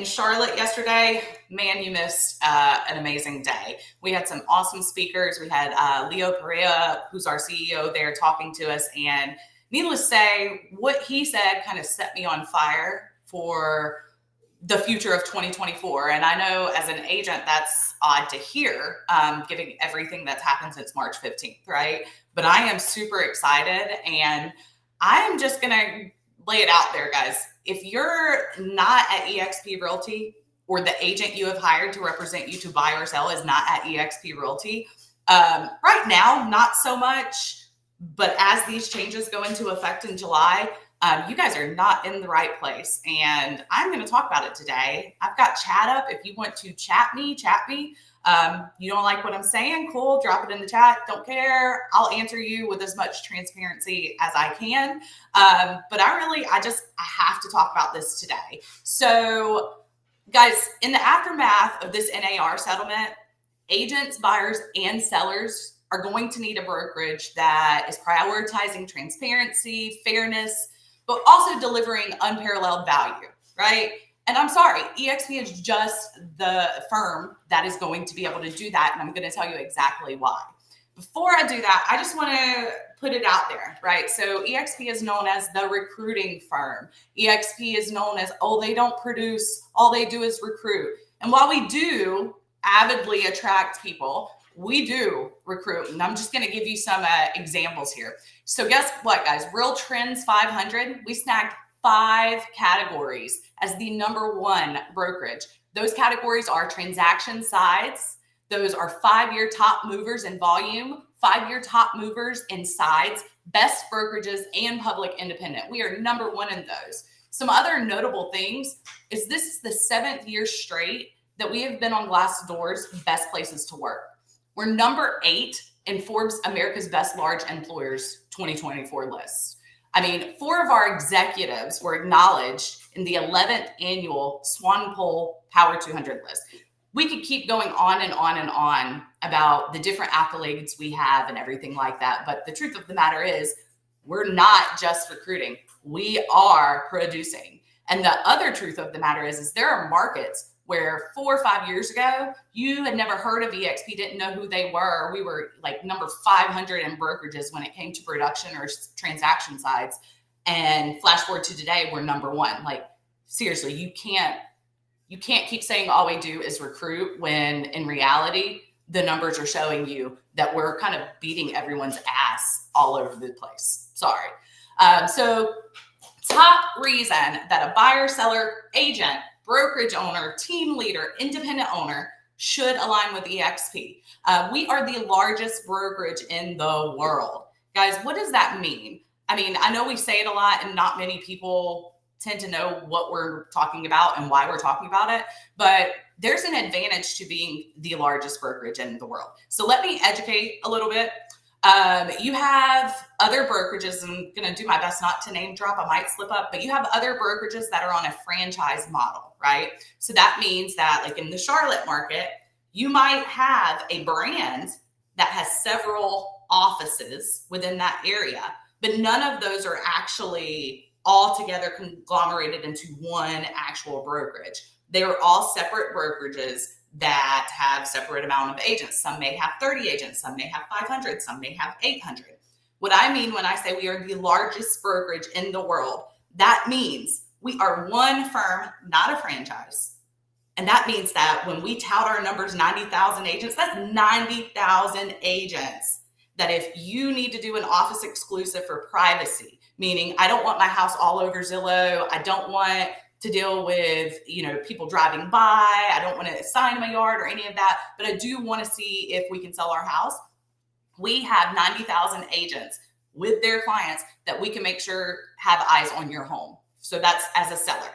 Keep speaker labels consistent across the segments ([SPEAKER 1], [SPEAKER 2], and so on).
[SPEAKER 1] in Charlotte yesterday, man, you missed an amazing day. We had some awesome speakers. We had Leo Perea, who's our CEO there, talking to us. And needless to say, what he said kind of set me on fire for the future of 2024. And I know as an agent, that's odd to hear, given everything that's happened since March 15th, right? But I am super excited, and I am just going to lay it out there, guys. If you're not at eXp Realty, or the agent you have hired to represent you to buy or sell is not at eXp Realty, right now, not so much. But as these changes go into effect in July, you guys are not in the right place. And I'm going to talk about it today. I've got chat up. If you want to chat me. You don't like what I'm saying? Cool. Drop it in the chat. Don't care. I'll answer you with as much transparency as I can. But I have to talk about this today. So guys, in the aftermath of this NAR settlement, agents, buyers, and sellers are going to need a brokerage that is prioritizing transparency, fairness, but also delivering unparalleled value, right? And I'm sorry, eXp is just the firm that is going to be able to do that. And I'm going to tell you exactly why. Before I do that, I just want to put it out there, right? So eXp is known as the recruiting firm. eXp is known as, they don't produce, all they do is recruit. And while we do avidly attract people, we do recruit. And I'm just going to give you some examples here. So guess what, guys? Real Trends 500, we snagged 5 categories as the #1 brokerage. Those categories are transaction sides. Those are 5-year top movers in volume, 5-year top movers in sides, best brokerages, and public independent. We are #1 in those. Some other notable things is this is the 7th year straight that we have been on Glassdoor's best places to work. We're #8 in Forbes America's Best Large Employers 2024 list. I mean, 4 of our executives were acknowledged in the 11th annual Swan Poll Power 200 list. We could keep going on and on and on about the different accolades we have and everything like that. But the truth of the matter is, we're not just recruiting. We are producing. And the other truth of the matter is there are markets where 4 or 5 years ago, you had never heard of eXp, didn't know who they were. We were like number 500 in brokerages when it came to production or transaction sides. And flash forward to today, we're #1. Like, seriously, you can't keep saying all we do is recruit when in reality, the numbers are showing you that we're kind of beating everyone's ass all over the place. Sorry. So top reason that a buyer, seller, agent, brokerage owner, team leader, independent owner should align with eXp. We are the largest brokerage in the world. Guys, what does that mean? I mean, I know we say it a lot and not many people tend to know what we're talking about and why we're talking about it, but there's an advantage to being the largest brokerage in the world. So let me educate a little bit. You have other brokerages, I'm going to do my best not to name drop, I might slip up, but you have other brokerages that are on a franchise model, right? So that means that like in the Charlotte market, you might have a brand that has several offices within that area, but none of those are actually all together conglomerated into one actual brokerage. They are all separate brokerages that have separate amount of agents. Some may have 30 agents, some may have 500, some may have 800. What I mean when I say we are the largest brokerage in the world, that means we are one firm, not a franchise. And that means that when we tout our numbers, 90,000 agents, that's 90,000 agents. That if you need to do an office exclusive for privacy, meaning I don't want my house all over Zillow, I don't want to deal with, people driving by, I don't want to sign in my yard or any of that, but I do want to see if we can sell our house. We have 90,000 agents with their clients that we can make sure have eyes on your home. So that's as a seller.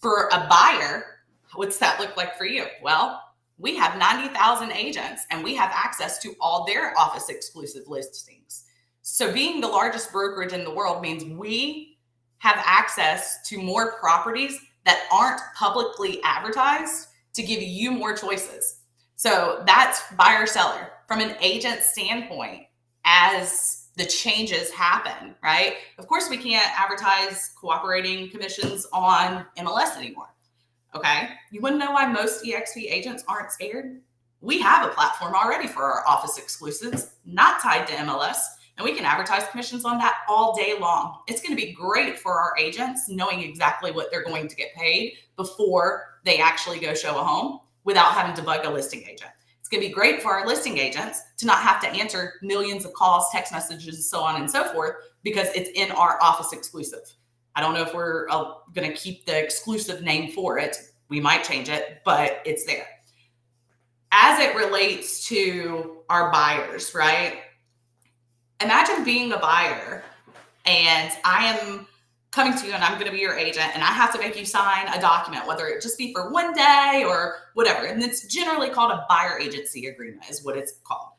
[SPEAKER 1] For a buyer, what's that look like for you? Well, we have 90,000 agents and we have access to all their office exclusive listings. So being the largest brokerage in the world means we have access to more properties that aren't publicly advertised to give you more choices. So that's buyer seller. From an agent standpoint, as the changes happen, right? Of course, we can't advertise cooperating commissions on MLS anymore. Okay. You want to know why most EXP agents aren't scared? We have a platform already for our office exclusives, not tied to MLS, and we can advertise commissions on that all day long. It's going to be great for our agents knowing exactly what they're going to get paid before they actually go show a home without having to bug a listing agent. It's going to be great for our listing agents to not have to answer millions of calls, text messages, so on and so forth, because it's in our office exclusive. I don't know if we're going to keep the exclusive name for it. We might change it, but it's there. As it relates to our buyers, right? Imagine being a buyer and I am coming to you and I'm going to be your agent and I have to make you sign a document, whether it just be for one day or whatever. And it's generally called a buyer agency agreement is what it's called.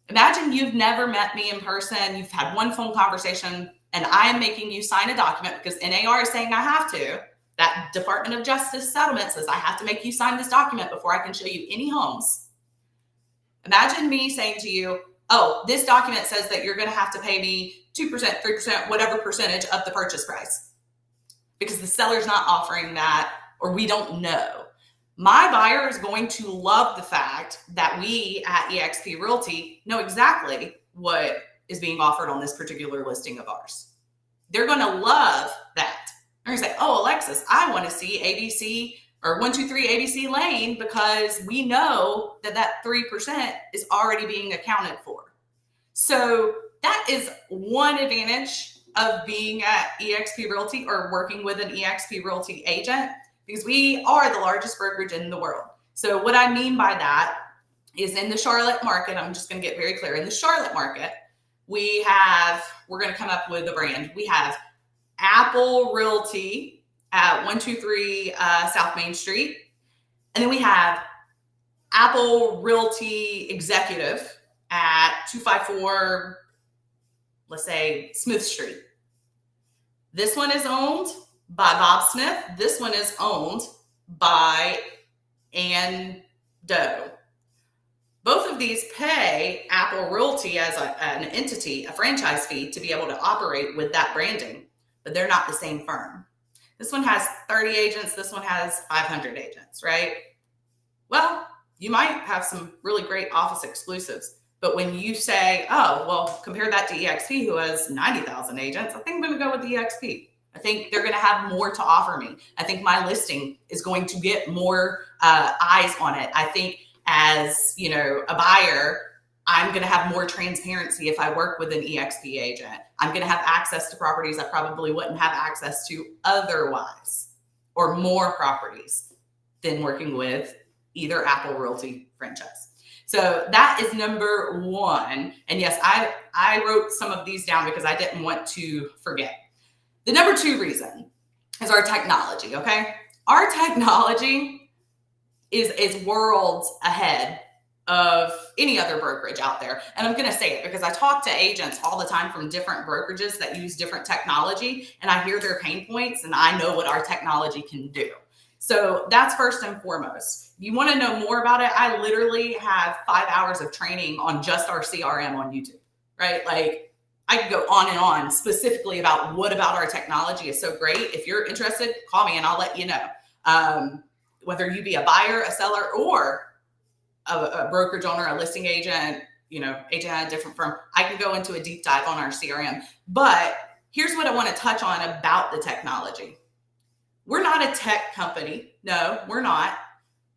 [SPEAKER 1] Imagine you've never met me in person. You've had one phone conversation and I am making you sign a document because NAR is saying I have to. That Department of Justice settlement says I have to make you sign this document before I can show you any homes. Imagine me saying to you, oh, this document says that you're going to have to pay me 2%, 3%, whatever percentage of the purchase price because the seller's not offering that or we don't know. My buyer is going to love the fact that we at eXp Realty know exactly what is being offered on this particular listing of ours. They're going to love that. They're going to say, oh, Alexis, I want to see ABC or 123 ABC Lane because we know that that 3% is already being accounted for. So that is one advantage of being at eXp Realty or working with an eXp Realty agent because we are the largest brokerage in the world. So what I mean by that is in the Charlotte market, I'm just going to get very clear. In the Charlotte market, we're going to come up with a brand. We have Apple Realty at 123 South Main Street. And then we have Apple Realty Executive at 254, let's say, Smith Street. This one is owned by Bob Smith. This one is owned by Ann Doe. Both of these pay Apple Realty as an entity, a franchise fee to be able to operate with that branding, but they're not the same firm. This one has 30 agents. This one has 500 agents, right? Well, you might have some really great office exclusives, but when you say, oh, well, compare that to eXp who has 90,000 agents, I think I'm going to go with eXp. I think they're going to have more to offer me. I think my listing is going to get more eyes on it. I think as, a buyer, I'm going to have more transparency if I work with an eXp agent. I'm going to have access to properties I probably wouldn't have access to otherwise, or more properties than working with either Apple Realty franchise. So that is number one. And yes, I wrote some of these down because I didn't want to forget. The number two reason is our technology, okay? Our technology is worlds ahead of any other brokerage out there. And I'm going to say it because I talk to agents all the time from different brokerages that use different technology, and I hear their pain points and I know what our technology can do. So that's first and foremost. If you want to know more about it, I literally have 5 hours of training on just our CRM on YouTube, right? Like I could go on and on specifically about what about our technology is so great. If you're interested, call me and I'll let you know. Whether you be a buyer, a seller, or a brokerage owner, a listing agent, agent at a different firm, I can go into a deep dive on our CRM. But here's what I want to touch on about the technology. We're not a tech company. No, we're not.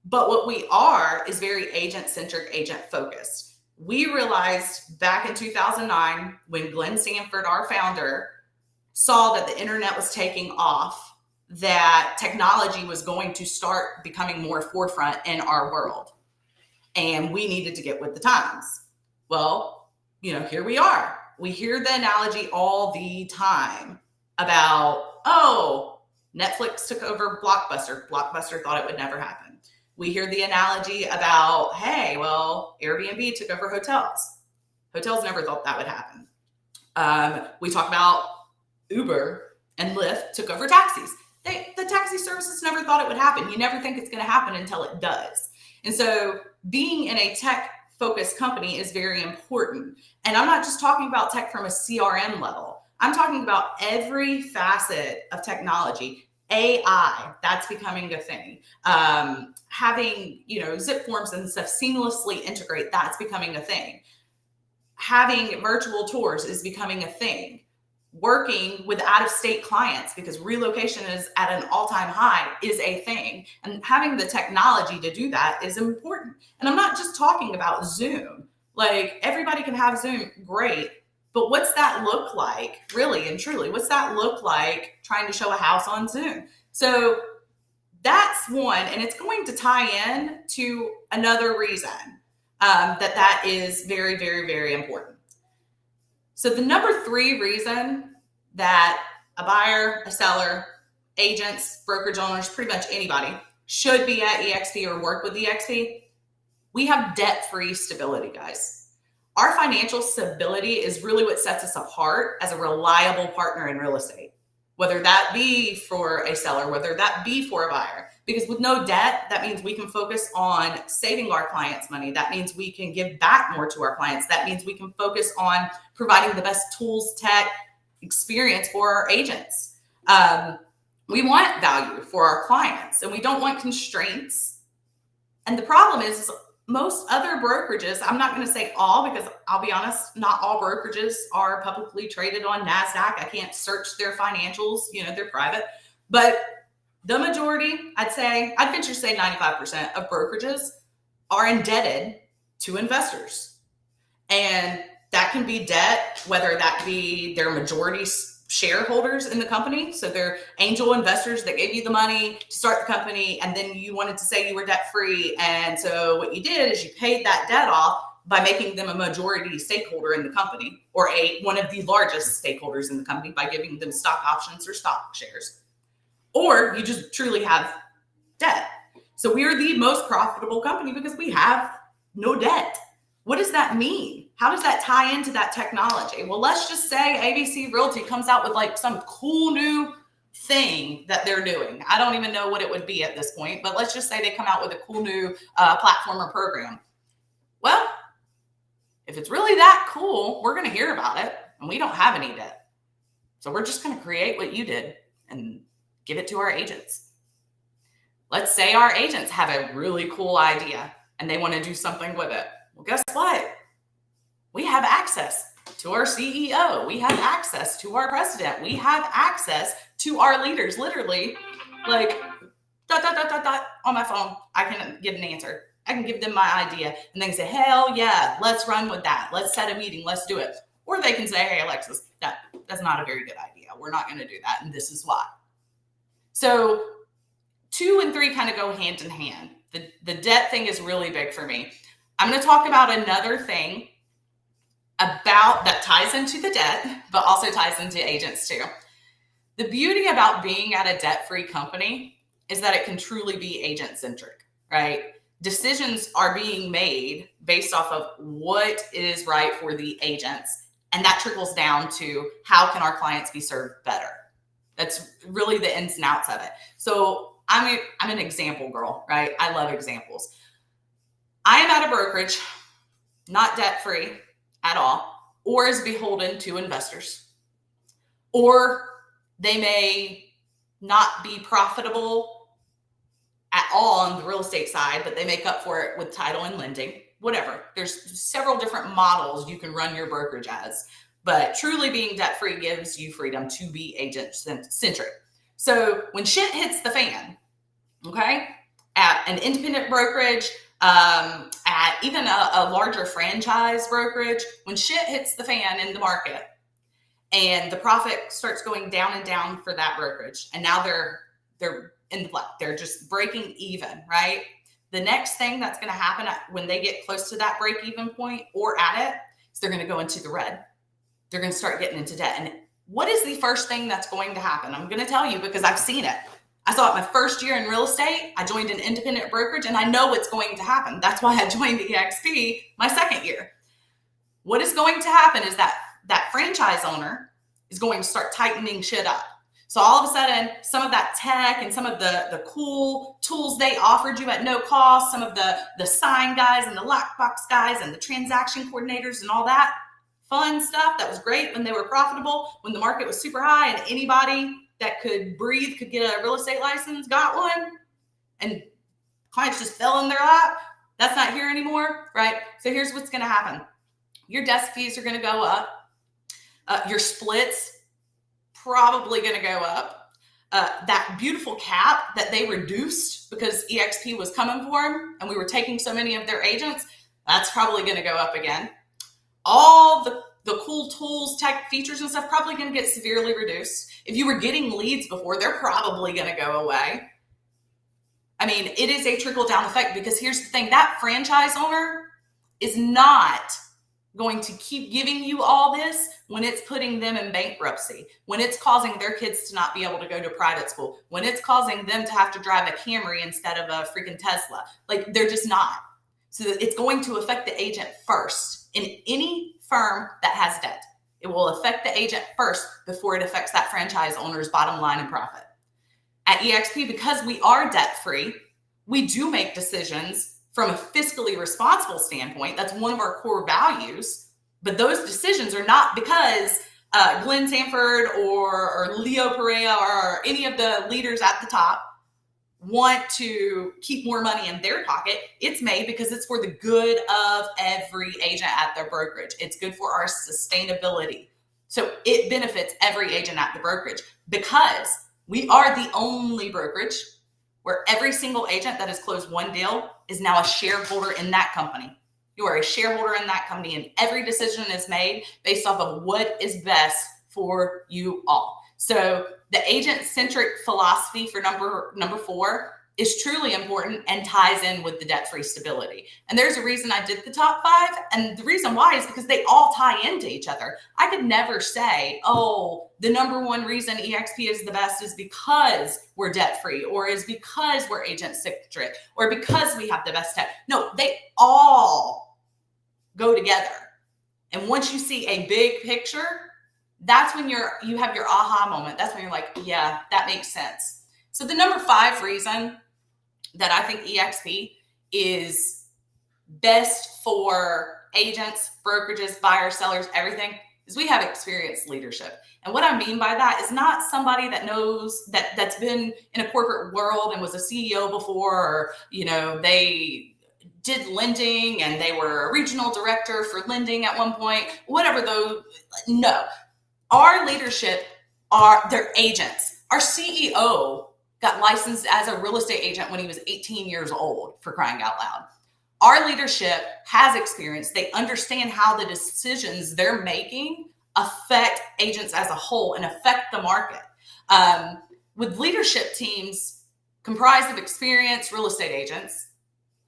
[SPEAKER 1] But what we are is very agent-centric, agent-focused. We realized back in 2009 when Glenn Sanford, our founder, saw that the internet was taking off, that technology was going to start becoming more forefront in our world. And we needed to get with the times. Well, here we are. We hear the analogy all the time about, oh, Netflix took over Blockbuster. Blockbuster thought it would never happen. We hear the analogy about, hey, well, Airbnb took over hotels. Hotels never thought that would happen. We talk about Uber and Lyft took over taxis. The taxi services never thought it would happen. You never think it's going to happen until it does. And so being in a tech-focused company is very important. And I'm not just talking about tech from a CRM level. I'm talking about every facet of technology. AI, that's becoming a thing. Having, zip forms and stuff seamlessly integrate, that's becoming a thing. Having virtual tours is becoming a thing. Working with out-of-state clients, because relocation is at an all-time high, is a thing. And having the technology to do that is important. And I'm not just talking about Zoom. Like, everybody can have Zoom, great. But what's that look like, really and truly? What's that look like trying to show a house on Zoom? So that's one, and it's going to tie in to another reason that is very, very, very important. So the number 3 reason that a buyer, a seller, agents, brokerage owners, pretty much anybody should be at eXp or work with eXp, we have debt-free stability, guys. Our financial stability is really what sets us apart as a reliable partner in real estate, whether that be for a seller, whether that be for a buyer. Because with no debt, that means we can focus on saving our clients money. That means we can give back more to our clients. That means we can focus on providing the best tools, tech, experience for our agents. We want value for our clients, and we don't want constraints. And the problem is most other brokerages, I'm not going to say all, because I'll be honest, not all brokerages are publicly traded on NASDAQ. I can't search their financials, they're private. But the majority, I'd venture to say 95% of brokerages are indebted to investors. And that can be debt, whether that be their majority shareholders in the company. So they're angel investors that gave you the money to start the company, and then you wanted to say you were debt free. And so what you did is you paid that debt off by making them a majority stakeholder in the company, or one of the largest stakeholders in the company by giving them stock options or stock shares. Or you just truly have debt. So we are the most profitable company because we have no debt. What does that mean? How does that tie into that technology? Well, let's just say ABC Realty comes out with like some cool new thing that they're doing. I don't even know what it would be at this point, but let's just say they come out with a cool new platform or program. Well, if it's really that cool, we're going to hear about it, and we don't have any debt. So we're just going to create what you did and give it to our agents. Let's say our agents have a really cool idea and they want to do something with it. Well, guess what? We have access to our CEO. We have access to our president. We have access to our leaders. Literally, like, on my phone, I can get an answer. I can give them my idea, and they can say, hell yeah, let's run with that. Let's set a meeting. Let's do it. Or they can say, hey, Alexis, that's not a very good idea. We're not going to do that, and this is why. So 2 and 3 kind of go hand in hand. The debt thing is really big for me. I'm going to talk about another thing about that ties into the debt, but also ties into agents too. The beauty about being at a debt-free company is that it can truly be agent-centric, right? Decisions are being made based off of what is right for the agents, and that trickles down to how can our clients be served better. That's really the ins and outs of it. So I'm an example girl, right? I love examples. I am at a brokerage, not debt-free at all, or is beholden to investors, or they may not be profitable at all on the real estate side, but they make up for it with title and lending, whatever. There's several different models you can run your brokerage as, but truly being debt-free gives you freedom to be agent-centric. So when shit hits the fan, okay, at an independent brokerage, at even a larger franchise brokerage, when shit hits the fan in the market and the profit starts going down and down for that brokerage, and now they're in the black, they're just breaking even, right? The next thing that's going to happen when they get close to that break even point or at it is they're going to go into the red. They're going to start getting into debt. And what is the first thing that's going to happen? I'm going to tell you because I've seen it. I saw it my first year in real estate. I joined an independent brokerage, and I know what's going to happen. That's why I joined the eXp my second year. What is going to happen is that franchise owner is going to start tightening shit up. So all of a sudden, some of that tech and some of the cool tools they offered you at no cost, some of the sign guys and the lockbox guys and the transaction coordinators and all that fun stuff that was great when they were profitable, when the market was super high and anybody that could breathe, could get a real estate license, got one, and clients just fell in their lap. That's not here anymore, right? So here's what's going to happen. Your desk fees are going to go up. Your splits probably going to go up. That beautiful cap that they reduced because EXP was coming for them and we were taking so many of their agents, that's probably going to go up again. All the cool tools, tech features and stuff probably going to get severely reduced. If you were getting leads before, they're probably going to go away. I mean, it is a trickle down effect because here's the thing, that franchise owner is not going to keep giving you all this when it's putting them in bankruptcy, when it's causing their kids to not be able to go to private school, when it's causing them to have to drive a Camry instead of a freaking Tesla. Like, they're just not. So it's going to affect the agent first in any firm that has debt. It will affect the agent first before it affects that franchise owner's bottom line and profit. At EXP, because we are debt-free, we do make decisions from a fiscally responsible standpoint. That's one of our core values. But those decisions are not because Glenn Sanford or Leo Perea or any of the leaders at the top want to keep more money in their pocket. It's made because it's for the good of every agent at their brokerage. It's good for our sustainability. So it benefits every agent at the brokerage because we are the only brokerage where every single agent that has closed one deal is now a shareholder in that company. You are a shareholder in that company, and every decision is made based off of what is best for you all. So the agent-centric philosophy for number 4 is truly important and ties in with the debt-free stability. And there's a reason I did the top 5. And the reason why is because they all tie into each other. I could never say, oh, the number 1 reason EXP is the best is because we're debt-free, or is because we're agent-centric, or because we have the best tech. No, they all go together. And once you see a big picture, that's when you have your aha moment. That's when you're like, yeah, that makes sense. So the number 5 reason that I think EXP is best for agents, brokerages, buyers, sellers, everything, is we have experienced leadership. And what I mean by that is not somebody that knows that's been in a corporate world and was a CEO before, or, they did lending and they were a regional director for lending at one point, whatever those. No, our leadership they're agents. Our CEO got licensed as a real estate agent when he was 18 years old, for crying out loud. Our leadership has experience. They understand how the decisions they're making affect agents as a whole and affect the market. With leadership teams comprised of experienced real estate agents,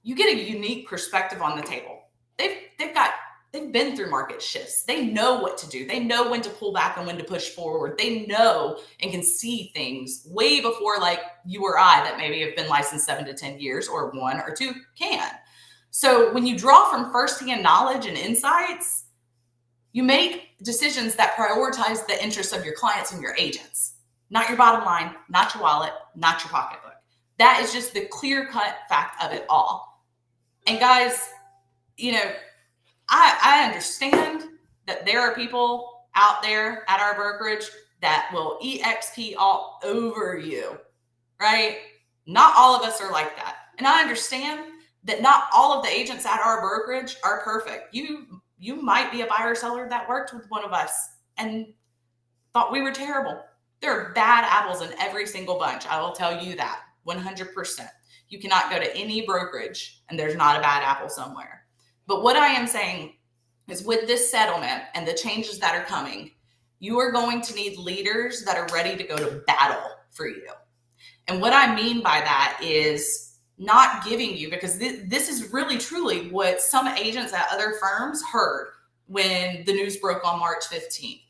[SPEAKER 1] you get a unique perspective on the table. They've been through market shifts. They know what to do. They know when to pull back and when to push forward. They know and can see things way before like you or I that maybe have been licensed 7 to 10 years or 1 or 2 can. So when you draw from firsthand knowledge and insights, you make decisions that prioritize the interests of your clients and your agents, not your bottom line, not your wallet, not your pocketbook. That is just the clear-cut fact of it all. And guys, I understand that there are people out there at our brokerage that will EXP all over you, right? Not all of us are like that. And I understand that not all of the agents at our brokerage are perfect. You might be a buyer or seller that worked with one of us and thought we were terrible. There are bad apples in every single bunch. I will tell you that 100%. You cannot go to any brokerage and there's not a bad apple somewhere. But what I am saying is with this settlement and the changes that are coming, you are going to need leaders that are ready to go to battle for you. And what I mean by that is not giving you, because this is really truly what some agents at other firms heard when the news broke on March 15th.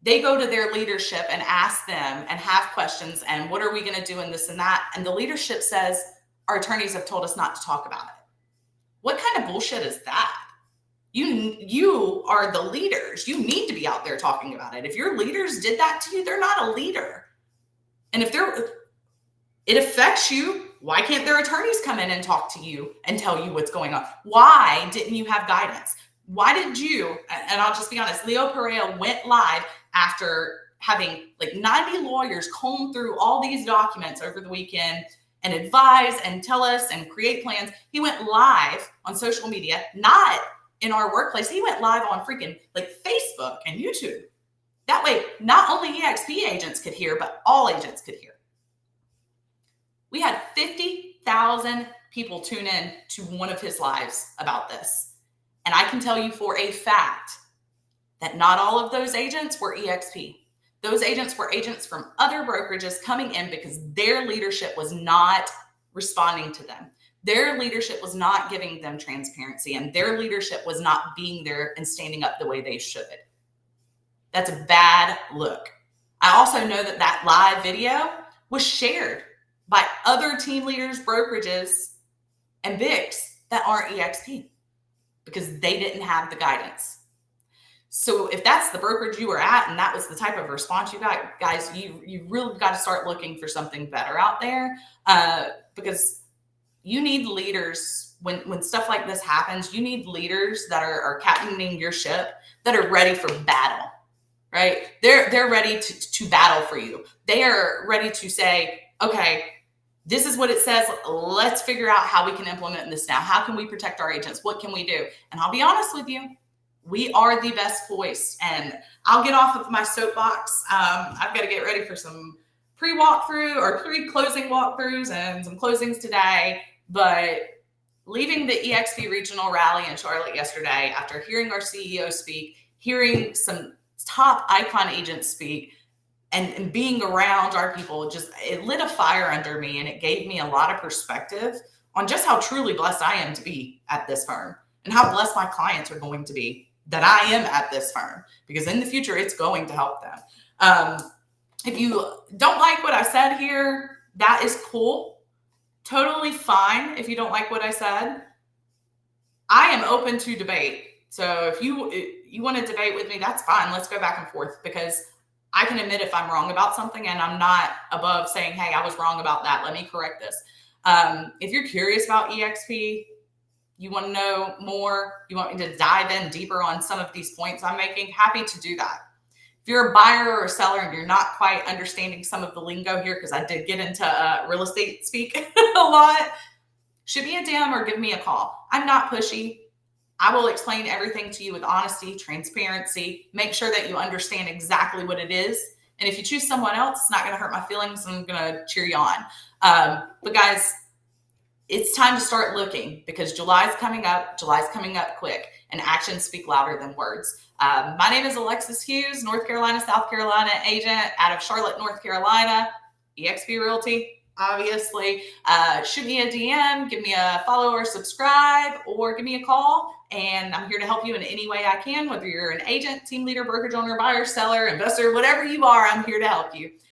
[SPEAKER 1] They go to their leadership and ask them and have questions and what are we going to do in this and that? And the leadership says, our attorneys have told us not to talk about it. What kind of bullshit is that? You are the leaders. You need to be out there talking about it. If your leaders did that to you, they're not a leader. And if it affects you, why can't their attorneys come in and talk to you and tell you what's going on? Why didn't you have guidance? Why did you, and I'll just be honest, Leo Perea went live after having like 90 lawyers comb through all these documents over the weekend and advise and tell us and create plans. He went live on social media, not in our workplace. He went live on freaking like Facebook and YouTube. That way, not only EXP agents could hear, but all agents could hear. We had 50,000 people tune in to one of his lives about this. And I can tell you for a fact that not all of those agents were EXP. Those agents were agents from other brokerages coming in because their leadership was not responding to them. Their leadership was not giving them transparency, and their leadership was not being there and standing up the way they should. That's a bad look. I also know that that live video was shared by other team leaders, brokerages, and BICs that aren't EXP because they didn't have the guidance. So if that's the brokerage you were at and that was the type of response you got, guys, you really got to start looking for something better out there, because you need leaders. When stuff like this happens, you need leaders that are captaining your ship, that are ready for battle, right? They're ready to battle for you. They are ready to say, okay, this is what it says. Let's figure out how we can implement this now. How can we protect our agents? What can we do? And I'll be honest with you, we are the best voice. And I'll get off of my soapbox. I've got to get ready for some pre-walkthrough or pre-closing walkthroughs and some closings today. But leaving the EXP regional rally in Charlotte yesterday, after hearing our CEO speak, hearing some top icon agents speak, and being around our people, it lit a fire under me, and it gave me a lot of perspective on just how truly blessed I am to be at this firm, and how blessed my clients are going to be that I am at this firm, because in the future, it's going to help them. If you don't like what I said here, that is cool. Totally fine if you don't like what I said. I am open to debate. So if you want to debate with me, that's fine. Let's go back and forth, because I can admit if I'm wrong about something, and I'm not above saying, hey, I was wrong about that. Let me correct this. If you're curious about EXP, you want to know more, you want me to dive in deeper on some of these points I'm making, happy to do that. If you're a buyer or a seller and you're not quite understanding some of the lingo here, because I did get into real estate speak a lot, shoot me a DM or give me a call. I'm not pushy. I will explain everything to you with honesty, transparency, make sure that you understand exactly what it is. And if you choose someone else, it's not going to hurt my feelings. I'm going to cheer you on. But guys, it's time to start looking, because July's coming up. July's coming up quick, and actions speak louder than words. My name is Alexis Hughes, North Carolina, South Carolina agent out of Charlotte, North Carolina, EXP Realty. Obviously, shoot me a DM, give me a follow or subscribe, or give me a call, and I'm here to help you in any way I can, whether you're an agent, team leader, brokerage owner, buyer, seller, investor, whatever you are, I'm here to help you.